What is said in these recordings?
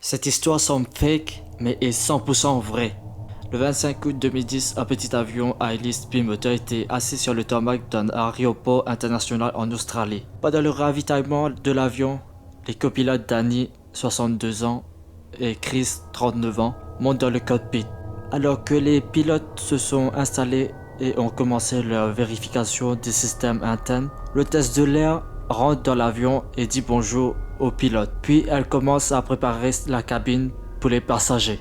Cette histoire semble fake, mais est 100% vraie. Le 25 août 2010, un petit avion à hélice bimoteur était assis sur le tarmac d'un aéroport international en Australie. Pendant le ravitaillement de l'avion, les copilotes Danny, 62 ans, et Chris, 39 ans, montent dans le cockpit. Alors que les pilotes se sont installés et ont commencé leur vérification des systèmes internes, l'hôtesse de l'air rentre dans l'avion et dit bonjour aux pilotes. Puis elle commence à préparer la cabine pour les passagers.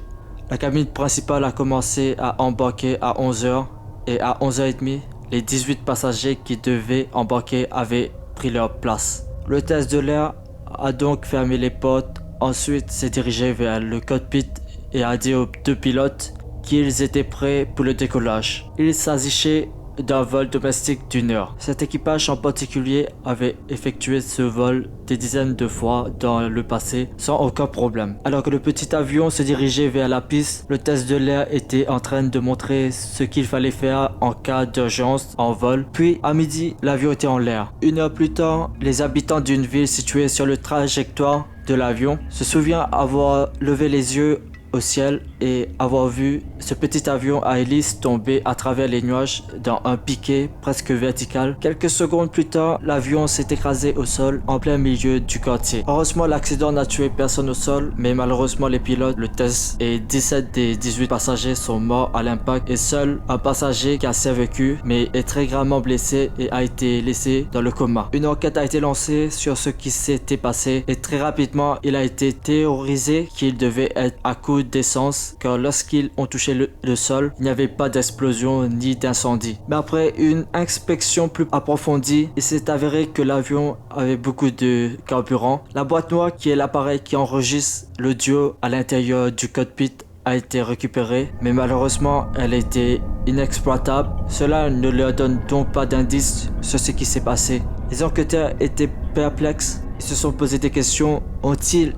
La cabine principale a commencé à embarquer à 11h et à 11h30, les 18 passagers qui devaient embarquer avaient pris leur place. L'hôtesse de l'air a donc fermé les portes, ensuite s'est dirigée vers le cockpit et a dit aux deux pilotes qu'ils étaient prêts pour le décollage. Il s'agissait d'un vol domestique d'1 heure. Cet équipage en particulier avait effectué ce vol des dizaines de fois dans le passé sans aucun problème. Alors que le petit avion se dirigeait vers la piste, l'hôtesse de l'air était en train de montrer ce qu'il fallait faire en cas d'urgence en vol. Puis à midi, l'avion était en l'air. 1 heure plus tard, les habitants d'une ville située sur le trajectoire de l'avion se souviennent avoir levé les yeux au ciel et avoir vu ce petit avion à hélice tomber à travers les nuages dans un piqué presque vertical. Quelques secondes plus tard, l'avion s'est écrasé au sol en plein milieu du quartier. Heureusement, l'accident n'a tué personne au sol, mais malheureusement les pilotes, l'hôtesse et 17 des 18 passagers sont morts à l'impact et seul un passager qui a survécu mais est très gravement blessé et a été laissé dans le coma. Une enquête a été lancée sur ce qui s'était passé et très rapidement il a été théorisé qu'il devait être à cause d'essence car lorsqu'ils ont touché le sol, il n'y avait pas d'explosion ni d'incendie. Mais après une inspection plus approfondie, il s'est avéré que l'avion avait beaucoup de carburant. La boîte noire qui est l'appareil qui enregistre l'audio à l'intérieur du cockpit a été récupérée, mais malheureusement elle était inexploitable. Cela ne leur donne donc pas d'indice sur ce qui s'est passé. Les enquêteurs étaient perplexes, ils se sont posé des questions. Ont-ils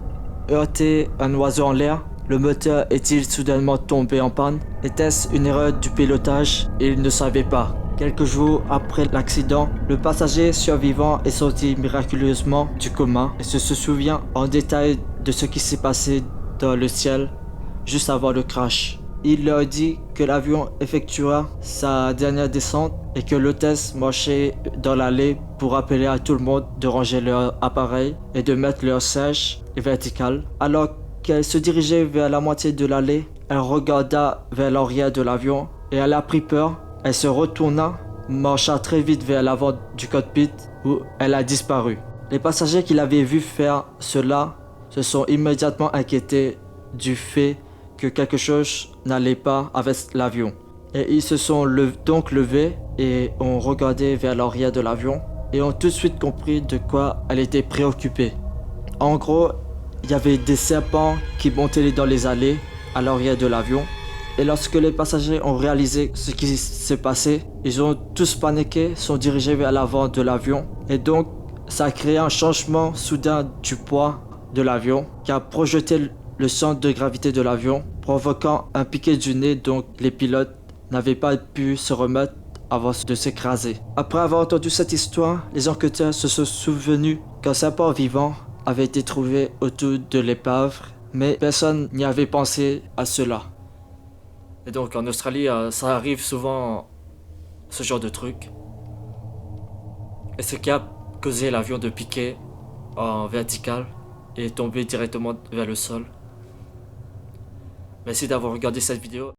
heurté un oiseau en l'air? Le moteur est-il soudainement tombé en panne? Était-ce une erreur du pilotage? Ils ne savaient pas. Quelques jours après l'accident, le passager survivant est sorti miraculeusement du coma et se souvient en détail de ce qui s'est passé dans le ciel juste avant le crash. Il leur dit que l'avion effectua sa dernière descente et que l'hôtesse marchait dans l'allée pour appeler à tout le monde de ranger leur appareil et de mettre leur siège vertical. Alors qu'elle se dirigeait vers la moitié de l'allée, elle regarda vers l'arrière de l'avion et elle a pris peur. Elle se retourna, marcha très vite vers l'avant du cockpit où elle a disparu. Les passagers qui l'avaient vu faire cela se sont immédiatement inquiétés du fait que quelque chose n'allait pas avec l'avion. Et ils se sont donc levés et ont regardé vers l'arrière de l'avion et ont tout de suite compris de quoi elle était préoccupée. En gros, il y avait des serpents qui montaient dans les allées à l'arrière de l'avion. Et lorsque les passagers ont réalisé ce qui s'est passé, ils ont tous paniqué, sont dirigés vers l'avant de l'avion. Et donc, ça a créé un changement soudain du poids de l'avion qui a projeté le centre de gravité de l'avion, provoquant un piqué du nez. Donc, les pilotes n'avaient pas pu se remettre avant de s'écraser. Après avoir entendu cette histoire, les enquêteurs se sont souvenus qu'un serpent vivant avait été trouvé autour de l'épave, mais personne n'y avait pensé à cela. Et donc en Australie, ça arrive souvent, ce genre de truc. Et ce qui a causé l'avion de piquer en vertical et tomber directement vers le sol. Merci d'avoir regardé cette vidéo.